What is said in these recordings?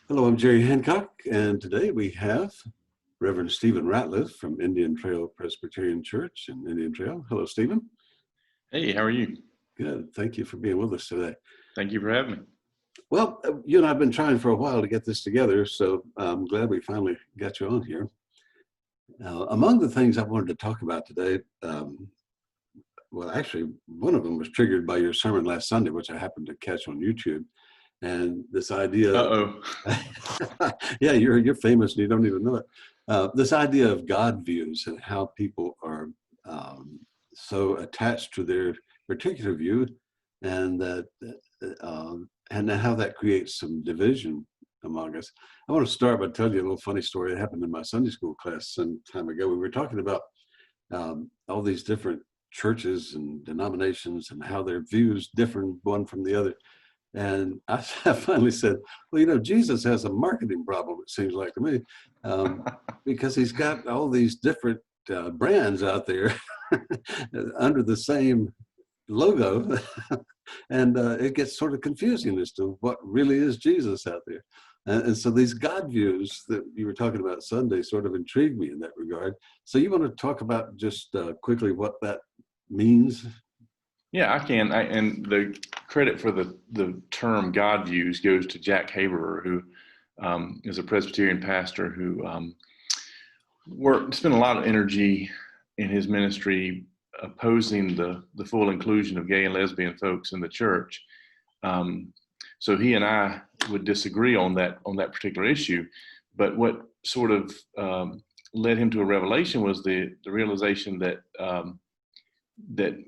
Hello, I'm Jerry Hancock, and today we have Reverend Stephen Ratliff from Indian Trail Presbyterian Church in Indian Trail. Hello, Stephen. Hey, how are you? Good. Thank you for being with us today. Thank you for having me. Well, you and I have been trying for a while to get this together, so I'm glad we finally got you on here. Among the things I wanted to talk about today, well, actually, one of them was triggered by your sermon last Sunday, which I happened to catch on YouTube. And this idea, Uh-oh. yeah, you're famous and you don't even know it. This idea of God views and how people are so attached to their particular view, and that and how that creates some division among us. I want to start by telling you a little funny story that happened in my Sunday school class some time ago. We were talking about all these different churches and denominations and how their views differ one from the other. And I finally said, well, Jesus has a marketing problem, it seems like to me, because he's got all these different brands out there under the same logo. And it gets sort of confusing as to what really is Jesus out there. And so these God views that you were talking about Sunday sort of intrigued me in that regard. So you want to talk about just quickly what that means? Yeah, I can. And the credit for the term God views goes to Jack Haberer, who is a Presbyterian pastor who spent a lot of energy in his ministry opposing the full inclusion of gay and lesbian folks in the church. So he and I would disagree on that particular issue. But what sort of led him to a revelation was the realization that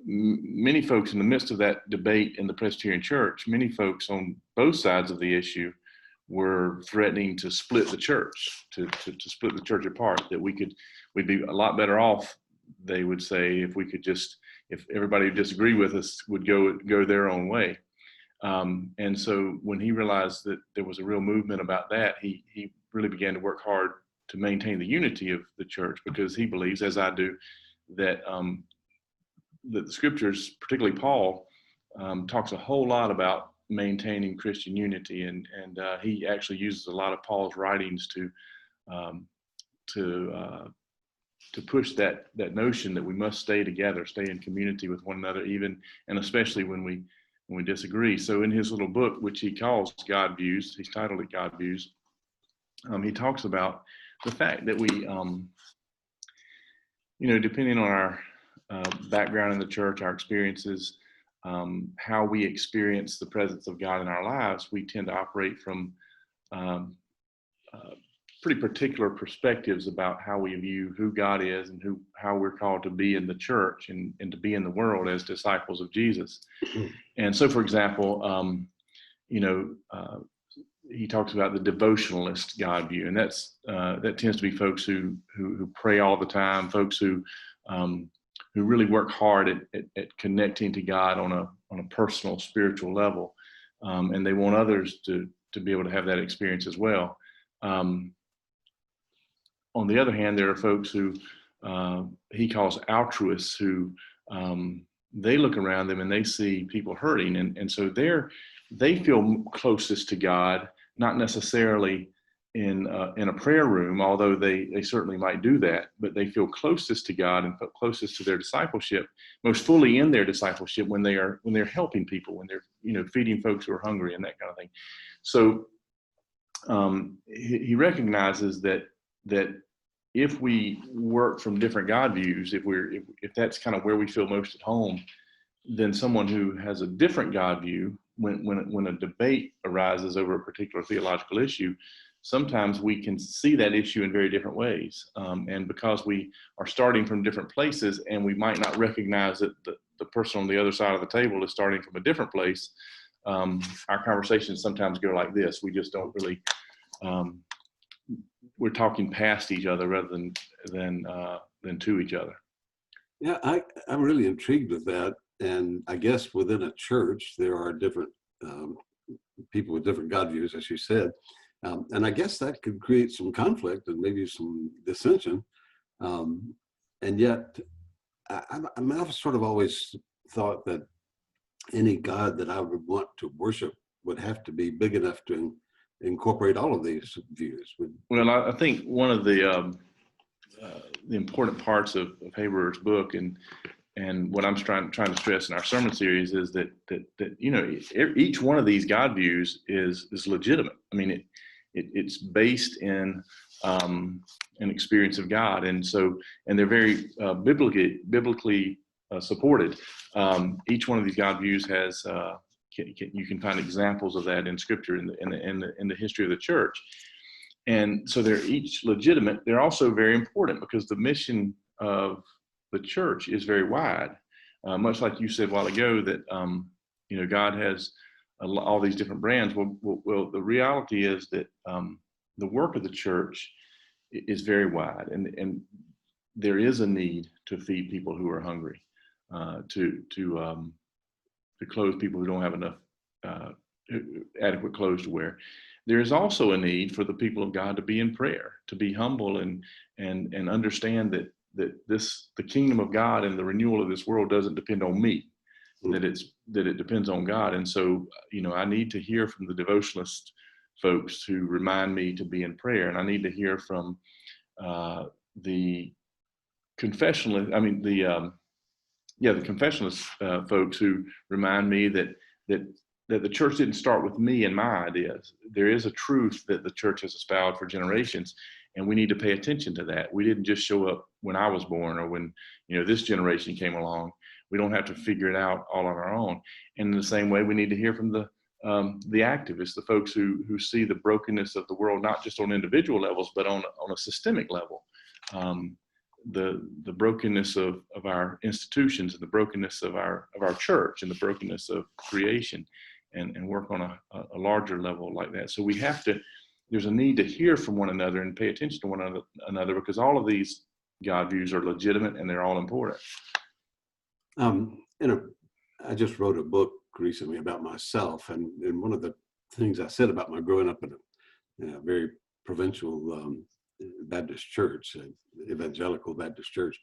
many folks in the midst of that debate in the Presbyterian Church, many folks on both sides of the issue were threatening to split the church, to split the church apart, that we'd be a lot better off, they would say, if everybody who disagreed with us would go their own way. And so when he realized that there was a real movement about that, he really began to work hard to maintain the unity of the church, because he believes, as I do, that the scriptures, particularly Paul, talks a whole lot about maintaining Christian unity, and he actually uses a lot of Paul's writings to push that notion that we must stay together, stay in community with one another, even and especially when we disagree. So in his little book, which he calls God Views, he's titled it God Views, he talks about the fact that we, depending on our background in the church, our experiences, how we experience the presence of God in our lives, we tend to operate from pretty particular perspectives about how we view who God is and how we're called to be in the church and to be in the world as disciples of Jesus. And so, for example, he talks about the Devotionalist God view, and that tends to be folks who pray all the time, folks who really work hard at connecting to God on a personal, spiritual level, and they want others to be able to have that experience as well. On the other hand, there are folks who he calls altruists, who they look around them and they see people hurting, and so they feel closest to God, not necessarily in a prayer room, although they certainly might do that, but they feel closest to God and closest to their discipleship, most fully in their discipleship when they're helping people, when they're feeding folks who are hungry and that kind of thing. So he recognizes that if we work from different God views, if that's kind of where we feel most at home, then someone who has a different God view, when a debate arises over a particular theological issue, sometimes we can see that issue in very different ways. And because we are starting from different places, and we might not recognize that the person on the other side of the table is starting from a different place, our conversations sometimes go like this. We just don't really, we're talking past each other rather than to each other. Yeah, I'm really intrigued with that. And I guess within a church, there are different people with different God views, as you said. And I guess that could create some conflict and maybe some dissension. And yet, I've sort of always thought that any God that I would want to worship would have to be big enough to incorporate all of these views? Well, I think one of the important parts of Haber's book and what I'm trying to stress in our sermon series is that each one of these God views is legitimate. I mean, it's based in an experience of God, and they're very biblically supported. Each one of these God views has you can find examples of that in Scripture in the history of the church, and so they're each legitimate. They're also very important because the mission of the church is very wide, much like you said a while ago that God has all these different brands. Well, the reality is that the work of the church is very wide, and there is a need to feed people who are hungry, to clothe people who don't have enough adequate clothes to wear. There is also a need for the people of God to be in prayer, to be humble and understand that the kingdom of God and the renewal of this world doesn't depend on me, that it depends on God. And so, I need to hear from the devotionalist folks who remind me to be in prayer, and I need to hear from the confessionalist. I mean, the confessionalist folks who remind me that the church didn't start with me and my ideas. There is a truth that the church has espoused for generations, and we need to pay attention to that. We didn't just show up when I was born or when this generation came along. We don't have to figure it out all on our own. And in the same way, we need to hear from the activists, the folks who see the brokenness of the world, not just on individual levels, but on a systemic level. The brokenness of our institutions, and the brokenness of our church, and the brokenness of creation, and work on a larger level like that. So there's a need to hear from one another and pay attention to one another, because all of these God views are legitimate and they're all important. I just wrote a book recently about myself, and one of the things I said about my growing up in a very provincial Baptist church, evangelical Baptist church,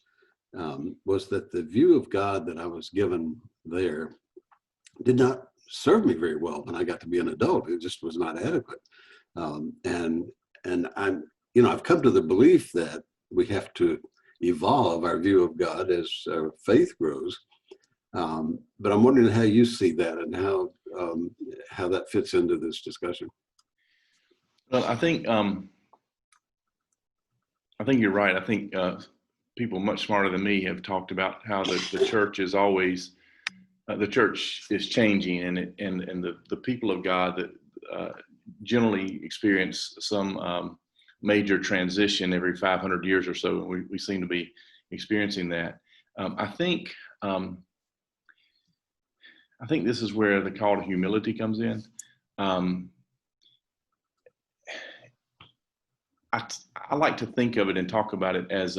was that the view of God that I was given there did not serve me very well when I got to be an adult. It just was not adequate. And I've come to the belief that we have to evolve our view of God as our faith grows. But I'm wondering how you see that, and how that fits into this discussion. Well, I think you're right. I think people much smarter than me have talked about how the church is always the church is changing, and the people of God that generally experience some major transition every 500 years or so, and we seem to be experiencing that. I think this is where the call to humility comes in. I like to think of it and talk about it as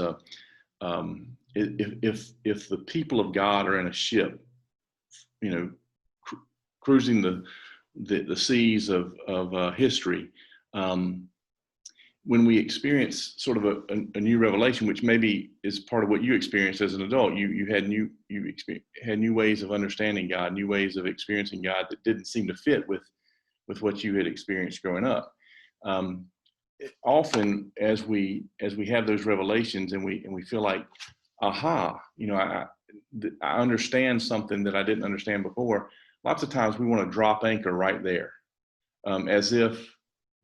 if the people of God are in a ship, cruising the seas of history, when we experience sort of a new revelation, which maybe is part of what you experienced as an adult, you had new ways of understanding God, new ways of experiencing God that didn't seem to fit with what you had experienced growing up. Often, as we have those revelations, and we feel like, aha, I understand something that I didn't understand before. Lots of times we want to drop anchor right there, as if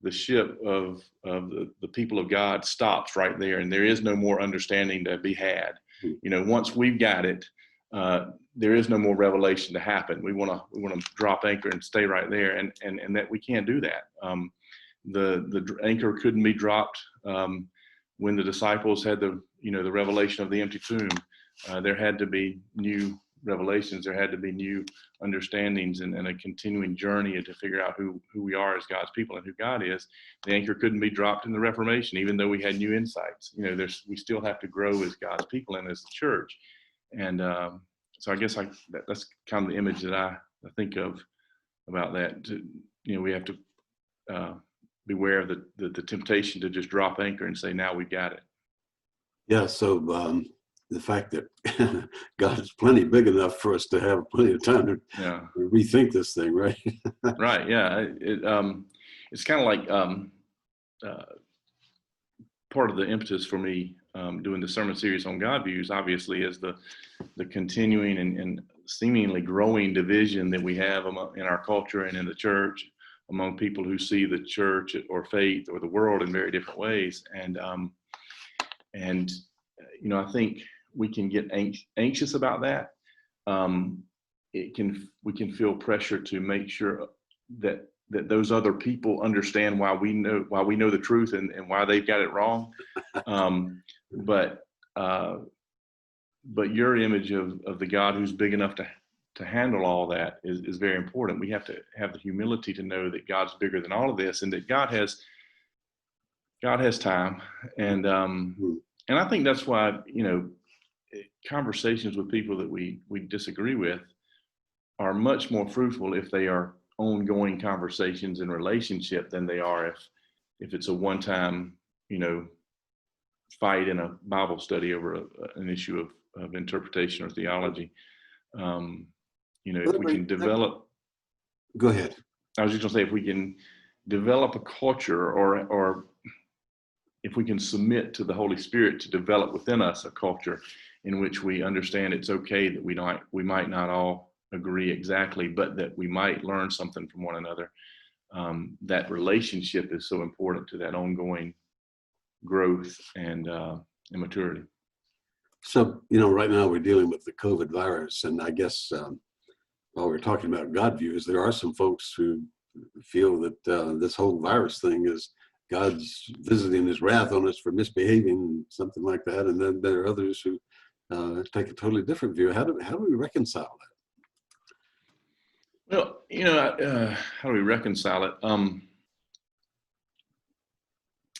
the ship of the people of God stops right there, and there is no more understanding to be had. Once we've got it, there is no more revelation to happen. We want to drop anchor and stay right there, and that we can't do that. The anchor couldn't be dropped when the disciples had the revelation of the empty tomb. There had to be new revelations. There had to be new understandings, and a continuing journey to figure out who we are as God's people and who God is. The anchor couldn't be dropped in the Reformation, even though we had new insights. We still have to grow as God's people and as the church. And so I guess that's kind of the image that I think of about that. We have to beware of the temptation to just drop anchor and say, now we got it. Yeah, so the fact that God is plenty big enough for us to have plenty of time to rethink this thing, right? Right, yeah. it's kind of like uh, part of the impetus for me doing the sermon series on God views, obviously, is the continuing and seemingly growing division that we have in our culture and in the church among people who see the church or faith or the world in very different ways. And I think we can get anxious about that. We can feel pressure to make sure that those other people understand why we know the truth and why they've got it wrong. But your image of the God who's big enough to handle all that is very important. We have to have the humility to know that God's bigger than all of this, and that God has time. And I think that's why, conversations with people that we disagree with are much more fruitful if they are ongoing conversations in relationship than they are if it's a one-time, fight in a Bible study over an issue of interpretation or theology. If we can develop. Go ahead. I was just going to say, if we can develop a culture, or if we can submit to the Holy Spirit to develop within us a culture in which we understand it's okay that we might not all agree exactly, but that we might learn something from one another. That relationship is so important to that ongoing growth and maturity. So, right now we're dealing with the COVID virus, and I guess while we're talking about God views, there are some folks who feel that this whole virus thing is God's visiting his wrath on us for misbehaving, something like that. And then there are others who take a totally different view. How do we reconcile that? Well, how do we reconcile it?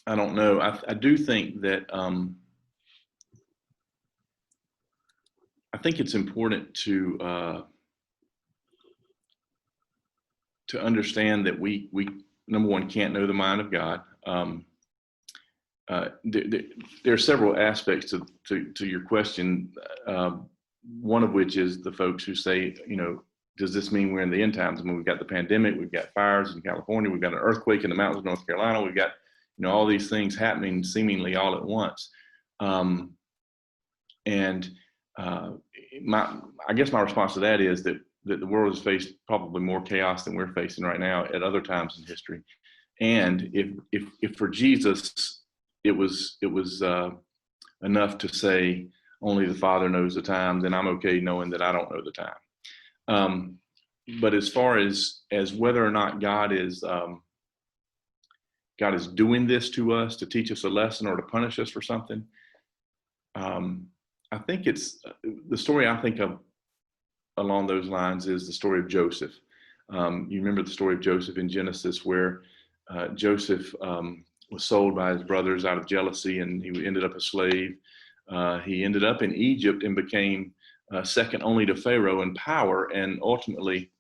I don't know. I do think that I think it's important to understand that we number one can't know the mind of God. There are several aspects to your question. One of which is the folks who say, does this mean we're in the end times? I mean, we've got the pandemic, we've got fires in California, we've got an earthquake in the mountains of North Carolina, we've got all these things happening seemingly all at once. I guess my response to that is that the world has faced probably more chaos than we're facing right now at other times in history. And if for Jesus it was enough to say only the Father knows the time, then I'm okay knowing that I don't know the time. But as far as whether or not God is doing this to us to teach us a lesson or to punish us for something, I think it's the story I think of along those lines is the story of Joseph. You remember the story of Joseph in Genesis, where Joseph was sold by his brothers out of jealousy, and he ended up a slave. He ended up in Egypt and became second only to Pharaoh in power. And ultimately,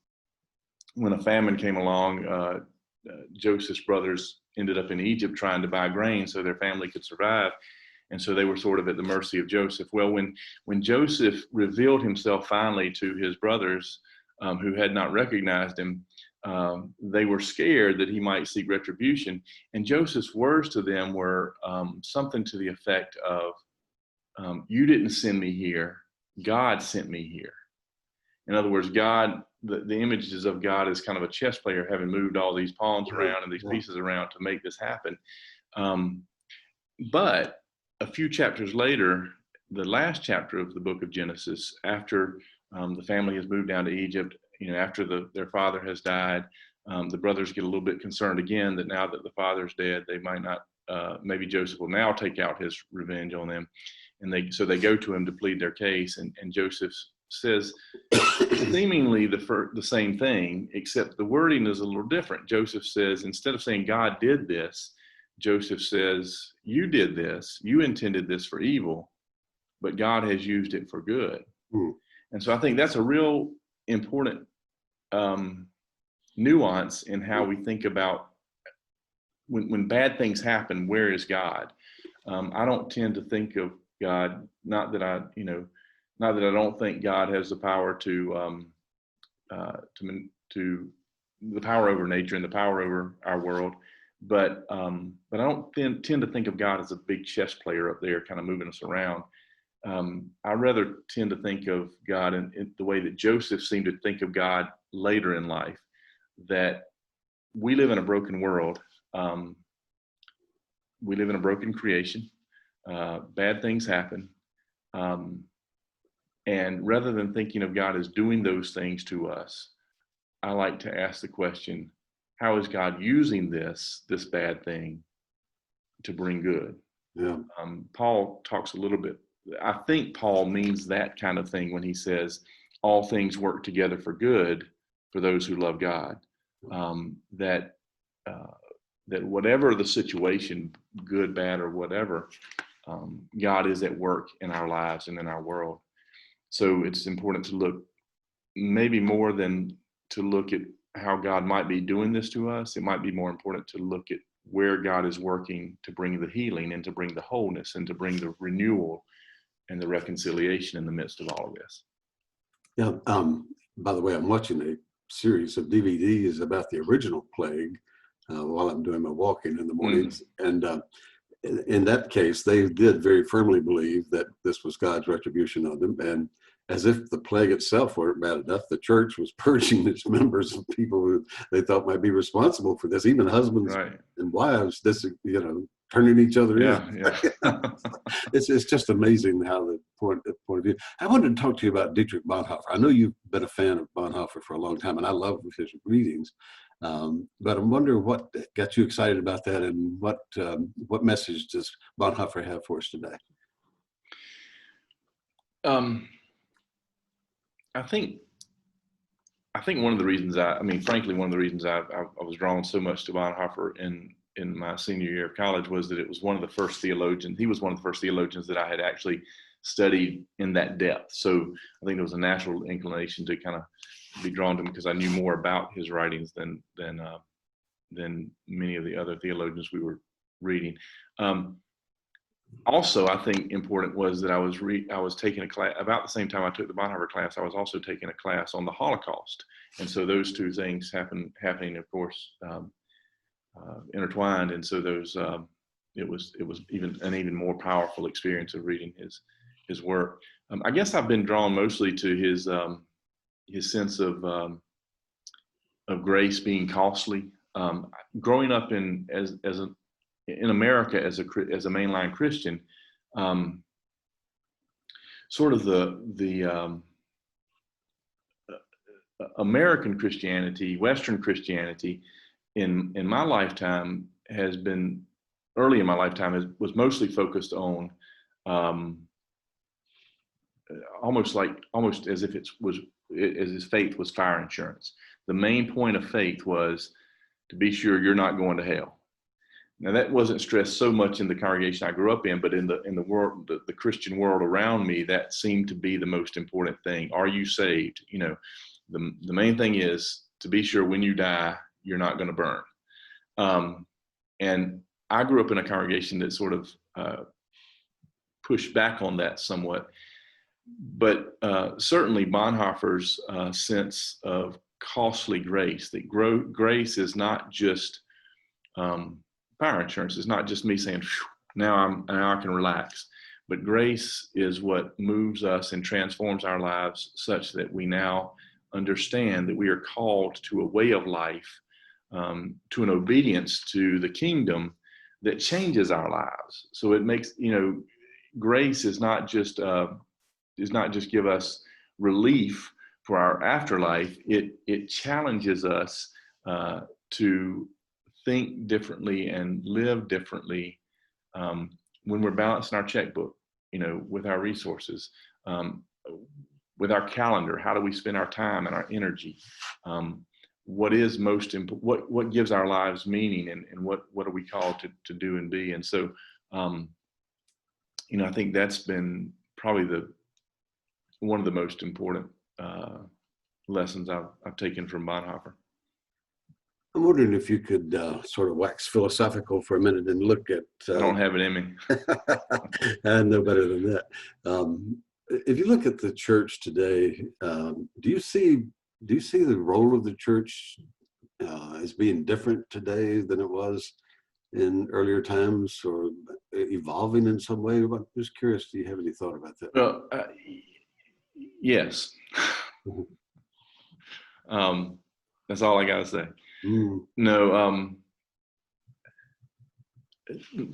when a famine came along, Joseph's brothers ended up in Egypt trying to buy grain so their family could survive. And so they were sort of at the mercy of Joseph. Well, when Joseph revealed himself finally to his brothers who had not recognized him, they were scared that he might seek retribution. And Joseph's words to them were something to the effect of, you didn't send me here, God sent me here. In other words, God, the images of God as kind of a chess player having moved all these pawns around and these pieces around to make this happen. But a few chapters later, the last chapter of the book of Genesis, after the family has moved down to Egypt, after their father has died, the brothers get a little bit concerned again that now that the father's dead, they might not, maybe Joseph will now take out his revenge on them. And so they go to him to plead their case. And Joseph says seemingly the same thing, except the wording is a little different. Joseph says, instead of saying God did this, Joseph says, you did this, you intended this for evil, but God has used it for good. And so I think that's a real important nuance in how we think about when bad things happen, where is God? I don't tend to think of God, not that I don't think God has the power to the power over nature and the power over our world. But I don't tend to think of God as a big chess player up there, kind of moving us around. I rather tend to think of God in the way that Joseph seemed to think of God later in life, that we live in a broken world. We live in a broken creation. Bad things happen. And rather than thinking of God as doing those things to us, I like to ask the question, how is God using this bad thing to bring good? Yeah. Paul talks a little bit, I think Paul means that kind of thing when he says, all things work together for good for those who love God. That whatever the situation, good, bad, or whatever, God is at work in our lives and in our world. So it's important to look, maybe more than to look at how God might be doing this to us. It might be more important to look at where God is working to bring the healing and to bring the wholeness and to bring the renewal and the reconciliation in the midst of all of this. Yeah. By the way, I'm watching a series of DVDs about the original plague while I'm doing my walking in the mornings. And in that case, they did very firmly believe that this was God's retribution on them. And as if the plague itself weren't bad enough, the church was purging its members of people who they thought might be responsible for this, even husbands and wives, turning each other in. Yeah. It's just amazing how the point of view. I wanted to talk to you about Dietrich Bonhoeffer. I know you've been a fan of Bonhoeffer for a long time, and I love his readings. But I'm wondering what got you excited about that, and what message does Bonhoeffer have for us today? I think one of the reasons frankly, one of the reasons I was drawn so much to Bonhoeffer in my senior year of college was that it was one of the first theologians. He was one of the first theologians that I had actually studied in that depth. So I think there was a natural inclination to kind of be drawn to him because I knew more about his writings than many of the other theologians we were reading. Also, I think important was that I was taking a class about the same time I took the Bonhoeffer class. I was also taking a class on the Holocaust, and so those two things happening, of course, intertwined. And so those it was an even more powerful experience of reading his work. I guess I've been drawn mostly to his sense of grace being costly. Growing up in America as a mainline Christian, sort of the American Christianity, Western Christianity, in my lifetime was mostly focused on almost as if his faith was fire insurance. The main point of faith was to be sure you're not going to hell. Now that wasn't stressed so much in the congregation I grew up in, but in the world, the Christian world around me, that seemed to be the most important thing. Are you saved? The main thing is to be sure when you die, you're not going to burn. And I grew up in a congregation that sort of pushed back on that somewhat. But certainly Bonhoeffer's sense of costly grace, that grace is not just fire insurance. It's not just me saying, now I can relax. But grace is what moves us and transforms our lives such that we now understand that we are called to a way of life, to an obedience to the kingdom that changes our lives. So it makes, grace is not just give us relief for our afterlife. It challenges us to think differently and live differently when we're balancing our checkbook, with our resources, with our calendar. How do we spend our time and our energy? What is most important? What gives our lives meaning, and what are we called to do and be? And so, I think that's been probably one of the most important lessons I've taken from Bonhoeffer. I'm wondering if you could sort of wax philosophical for a minute and look at. I don't have it in me. I know better than that. If you look at the church today, do you see the role of the church as being different today than it was in earlier times, or evolving in some way? I'm just curious, do you have any thought about that? Well, yes. Mhm. That's all I got to say. Mm. No,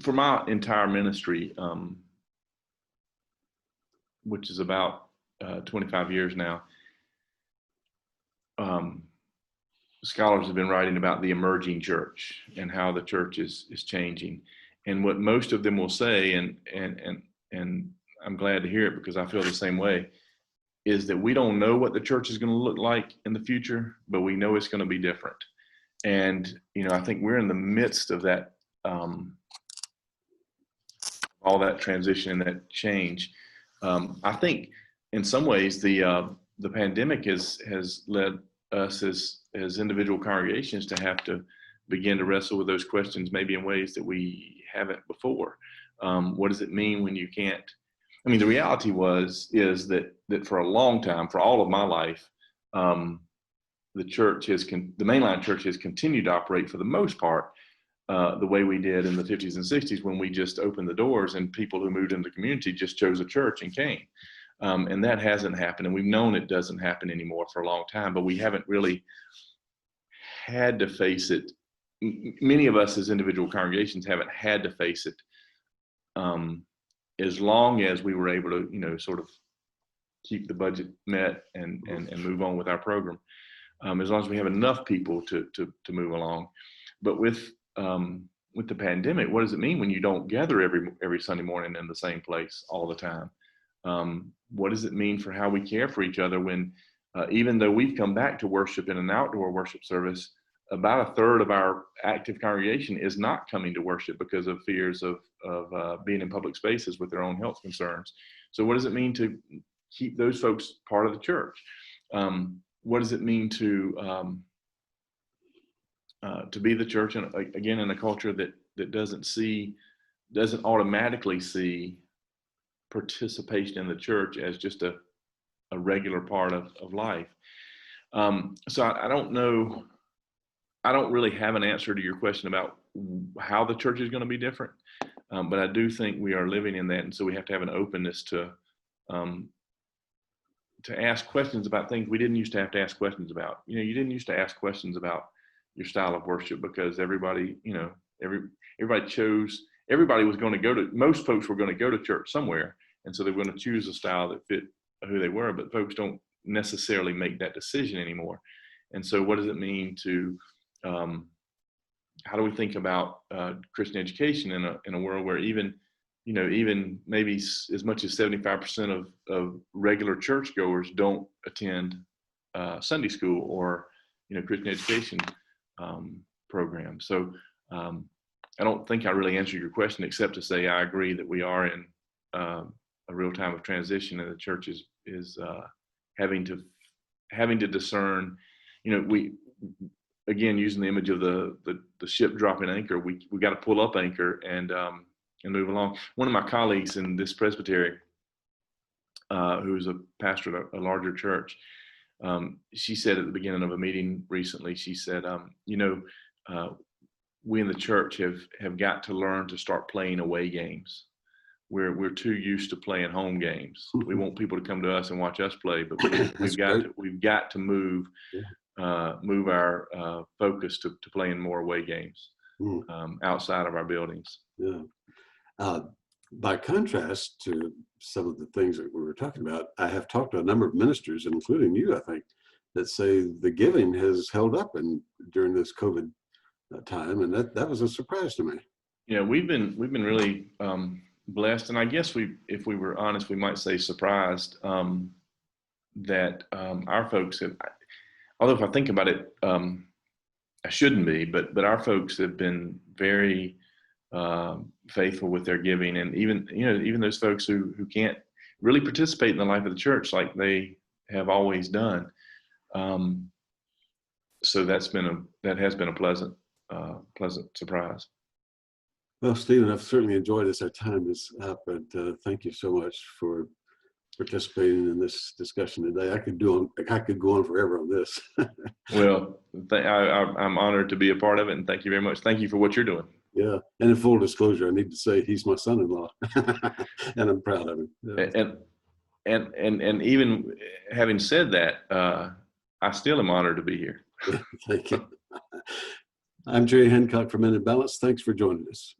for my entire ministry, which is about 25 years now, scholars have been writing about the emerging church and how the church is changing. And what most of them will say, and I'm glad to hear it because I feel the same way, is that we don't know what the church is going to look like in the future, but we know it's going to be different. And, I think we're in the midst of that, all that transition and that change. I think in some ways the pandemic has led us as individual congregations to have to begin to wrestle with those questions, maybe in ways that we haven't before. What does it mean when you can't? I mean, the reality is that for a long time, for all of my life, the mainline church has continued to operate for the most part the way we did in the 50s and 60s, when we just opened the doors and people who moved into the community just chose a church and came. And that hasn't happened, and we've known it doesn't happen anymore for a long time, but we haven't really had to face it. Many of us as individual congregations haven't had to face it as long as we were able to, sort of keep the budget met and move on with our program. As long as we have enough people to move along. But with the pandemic, what does it mean when you don't gather every Sunday morning in the same place all the time? What does it mean for how we care for each other when, even though we've come back to worship in an outdoor worship service, about a third of our active congregation is not coming to worship because of fears of being in public spaces with their own health concerns. So what does it mean to keep those folks part of the church? What does it mean to be the church, and again, in a culture that doesn't automatically see participation in the church as just a regular part of life? So I don't know. I don't really have an answer to your question about how the church is going to be different, but I do think we are living in that, and so we have to have an openness to ask questions about things we didn't used to have to ask questions about. You didn't used to ask questions about your style of worship because everybody was going to go to, most folks were going to go to church somewhere, and so they were going to choose a style that fit who they were, but folks don't necessarily make that decision anymore. And so what does it mean to, how do we think about Christian education in a world where even maybe as much as 75% of regular churchgoers don't attend Sunday school or Christian education program? So I don't think I really answered your question, except to say I agree that we are in a real time of transition, and the church is having to discern. We, again, using the image of the ship dropping anchor, we got to pull up anchor and move along. One of my colleagues in this Presbyterian, who's a pastor at a larger church, she said at the beginning of a meeting recently, she said, we in the church have got to learn to start playing away games. We're too used to playing home games. We want people to come to us and watch us play, but we've got to move our focus to playing more away games outside of our buildings. Yeah. By contrast to some of the things that we were talking about, I have talked to a number of ministers, including you, I think, that say the giving has held up during this COVID time, and that was a surprise to me. Yeah, we've been really blessed, and I guess if we were honest, we might say surprised that our folks have. Although if I think about it, I shouldn't be, but our folks have been very faithful with their giving, and even those folks who can't really participate in the life of the church like they have always done. So that has been a pleasant surprise. Well, Stephen, I've certainly enjoyed this. Our time is up, but thank you so much for participating in this discussion today. I could go on forever on this. Well, I'm honored to be a part of it, and thank you very much. Thank you for what you're doing. Yeah, and in full disclosure, I need to say he's my son-in-law, and I'm proud of him. Yeah. And even having said that, I still am honored to be here. Thank you. I'm Jerry Hancock from Men in Balance. Thanks for joining us.